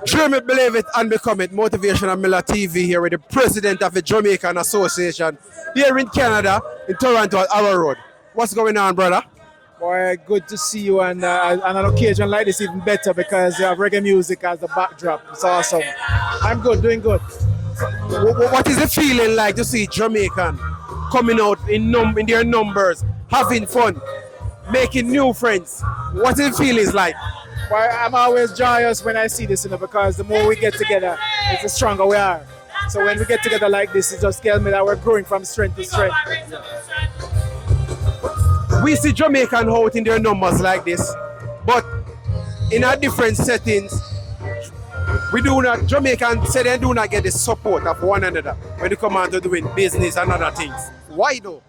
Dream it, believe it, and become it. Motivational Miller TV here with the president of the Jamaican Association here in Canada, in Toronto at Arrow Road. What's going on, brother? Boy, good to see you, and on an occasion like this even better because you have reggae music as the backdrop. It's awesome. I'm good, doing good. What is the feeling like to see Jamaican coming out in their numbers, having fun, making new friends? What is the feeling like? Boy, I'm always joyous when I see this, because the more we get together, the stronger we are. So when we get together like this, it just tells me that we're growing from strength to strength. We see Jamaican out in their numbers like this, but in our different settings, Jamaicans say they do not get the support of one another when they come on to doing business and other things. Why though?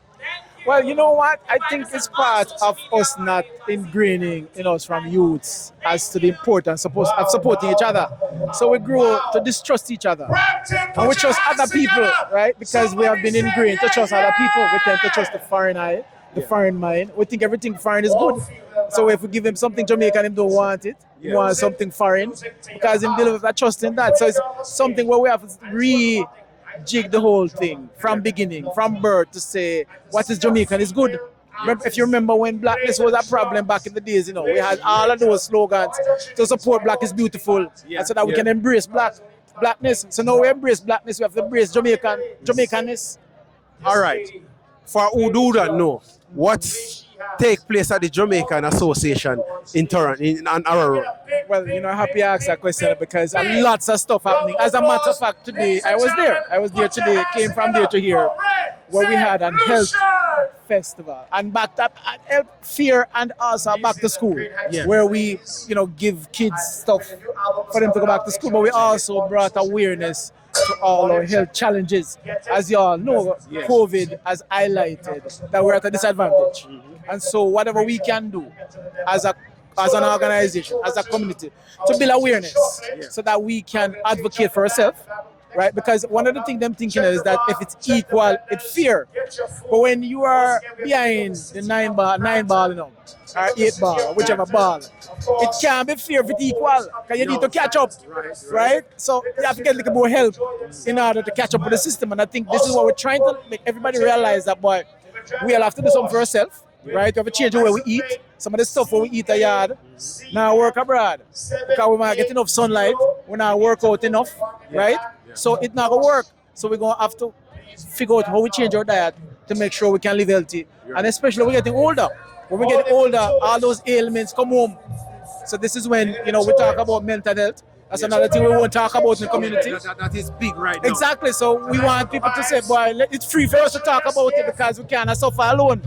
Well, you know what? I think it's part of us not ingraining in us from youths as to the importance of supporting each other. So we grow to distrust each other. And we trust other people, right? Because we have been ingrained to trust other people. We tend to trust the foreign eye, the foreign mind. We think everything foreign is good. So if we give him something Jamaican, him don't want it. He wants something foreign because him dealing with that trust in that. So it's something where we have to jig the whole thing from beginning, from birth, to say what is Jamaican is good. If you remember when blackness was a problem back in the days, we had all of those slogans to support black is beautiful, and so that we can embrace blackness. So now we embrace blackness, we have to embrace Jamaicanness. All right. For who do not know, what take place at the Jamaican Association in Toronto, in Arrow Road? Well, I'm happy you asked that question because lots of stuff happening. As a matter of fact, today I was there today, came from there to here, where we had a health festival and back up at Health Fair and also back to school, where we, give kids stuff for them to go back to school, but we also brought awareness to all our health challenges. As you all know, COVID has highlighted that we're at a disadvantage. And so whatever we can do as an organization, as a community, to build awareness so that we can advocate for ourselves, right? Because one of the things I'm thinking is that if it's equal, it's fair. But when you are behind the 9 ball, or 8 ball, whichever ball, it can't be fair if it's equal, because you need to catch up, right? So you have to get a little more help in order to catch up with the system. And I think this is what we're trying to make everybody realize, that, boy, we'll have to do something for ourselves, right? We have to change the way we eat. Some of the stuff where we eat at yard, now work abroad. Because we might get enough sunlight, we not work out enough, right? So it's not going to work. So we're going to have to figure out how we change our diet to make sure we can live healthy. And especially when we're getting older. When we get older, all those ailments come home. So this is when, we talk about mental health. That's another thing we won't talk about in the community. That is big right now. Exactly. So we want people to say, boy, it's free for us to talk about it because we cannot suffer alone.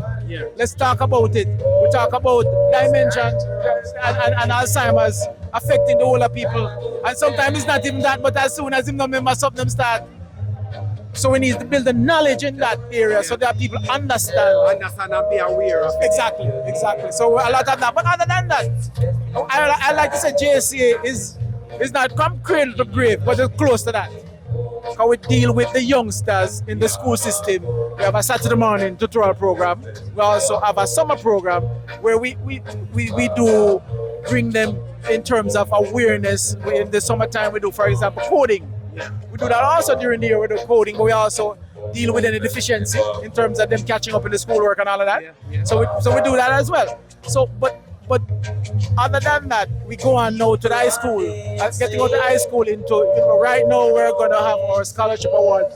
Let's talk about it. We talk about dementia and Alzheimer's affecting the older people. And sometimes it's not even that, but as soon as them don't remember something, them start. So we need to build the knowledge in that area so that people understand and be aware of it. Exactly. So a lot of that. But other than that, I like to say JCA is not from cradle to grave, but it's close to that. How we deal with the youngsters in the school system. We have a Saturday morning tutorial program. We also have a summer program where we do bring them in terms of awareness. In the summertime, we do, for example, coding. We do that also during the year with the coding, but we also deal with any deficiency in terms of them catching up in the schoolwork and all of that. So we do that as well. So, but other than that, we go on now to the high school. Getting out of high school right now we're going to have our scholarship award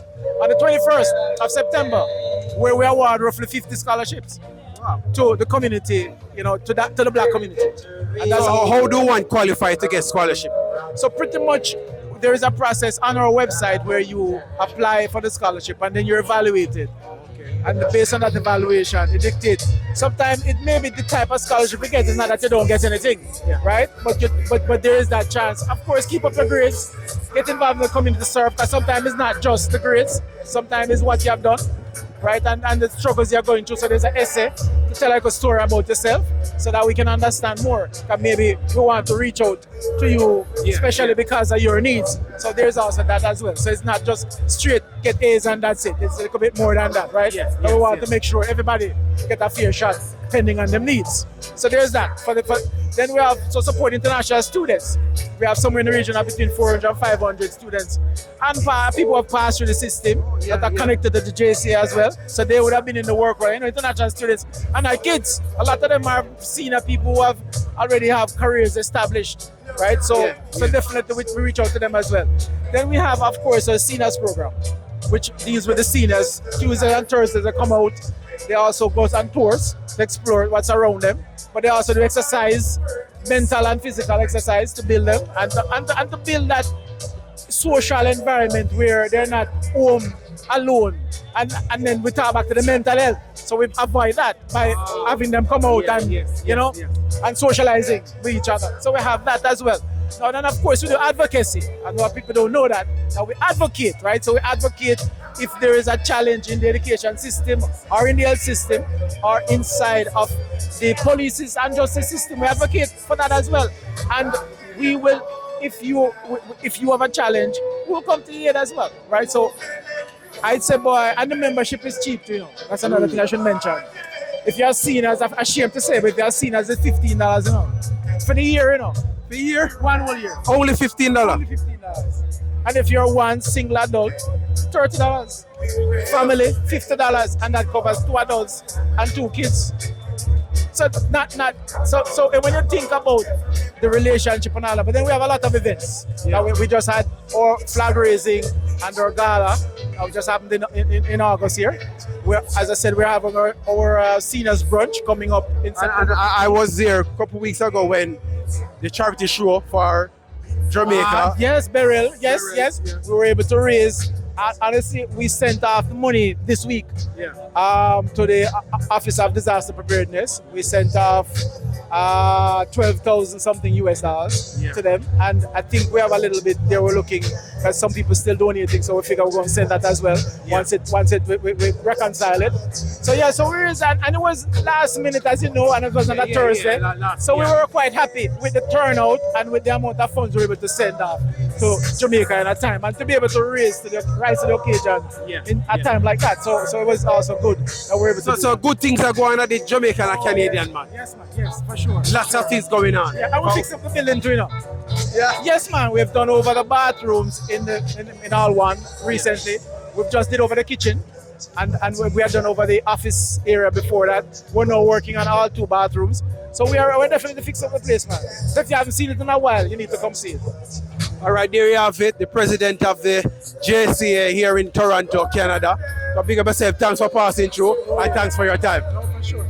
on the 21st of September, where we award roughly 50 scholarships to the community, to the black community. And that's how do one qualify to get scholarship? So pretty much there is a process on our website where you apply for the scholarship and then you're evaluated. And based on that evaluation, it dictates. Sometimes it may be the type of scholarship you get. It's not that you don't get anything, right? But there is that chance. Of course, keep up your grades. Get involved in the community serve, because sometimes it's not just the grades. Sometimes it's what you have done, right? And the struggles you're going through. So there's an essay to tell like a story about yourself so that we can understand more. Because maybe we want to reach out to you, especially because of your needs. So there's also that as well. So it's not just straight get A's and that's it. It's a little bit more than that, right? We want to make sure everybody get a fair shot depending on them needs. So there's that. Then we have support international students. We have somewhere in the region of between 400 and 500 students. And people who have passed through the system that are connected to the JCA as well. So they would have been in the work, right? International students and our kids. A lot of them are senior people who already have careers established, right? So definitely we reach out to them as well. Then we have, of course, a seniors program, which deals with the seniors. Tuesdays and Thursdays they come out. They also go on tours to explore what's around them. But they also do exercise, mental and physical exercise to build them and to build that social environment where they're not home alone. And then we talk back to the mental health. So we avoid that by having them come out and socializing with each other. So we have that as well. Now then, of course, we do advocacy. And what people don't know that. Now we advocate, right? So we advocate if there is a challenge in the education system or in the health system or inside of the police and justice system. We advocate for that as well. And we will, if you have a challenge, we'll come to the aid as well, right? So I'd say, boy, and the membership is cheap too, That's another thing I should mention. If you're seen as, I'm ashamed to say, but if you're seen as $15, for the year, For the year? One whole year. Only $15. Only $15. And if you're one single adult, $30. Family, $50, and that covers 2 adults and 2 kids. So so when you think about the relationship and all that, but then we have a lot of events. Now we just had our flag raising and our gala. Just happened in August here. As I said, we're having our seniors brunch coming up in September. And I was there a couple weeks ago when the charity show for Jamaica. Yes, Beryl. Yes. We were able to raise. Honestly, we sent off the money this week to the Office of Disaster Preparedness. We sent off 12,000 something US dollars to them, and I think we have a little bit. They were looking because some people still donating, so we figure we're going to send that as well once we reconcile it. So we raised that, and it was last minute, as you know, and it was on a Thursday. So we were quite happy with the turnout and with the amount of funds we were able to send off to Jamaica in a time, and to be able to rise to the occasion in a time like that. So it was also good that we're able to. So good things are going on at the Jamaican and Canadian, man. Yes, man. Yes, for sure. Lots of things going on. Yeah, and we fixed up the building too, Yeah. Yes, man. We've done over the bathrooms in all one recently. We've just did over the kitchen, and we had done over the office area before that. We're now working on all 2 bathrooms. So we're definitely fixing up the place, man. So if you haven't seen it in a while, you need to come see it. All right, there you have it, the president of the JCA here in Toronto, Canada. So big up yourself. Thanks for passing through, and thanks for your time. No, for sure.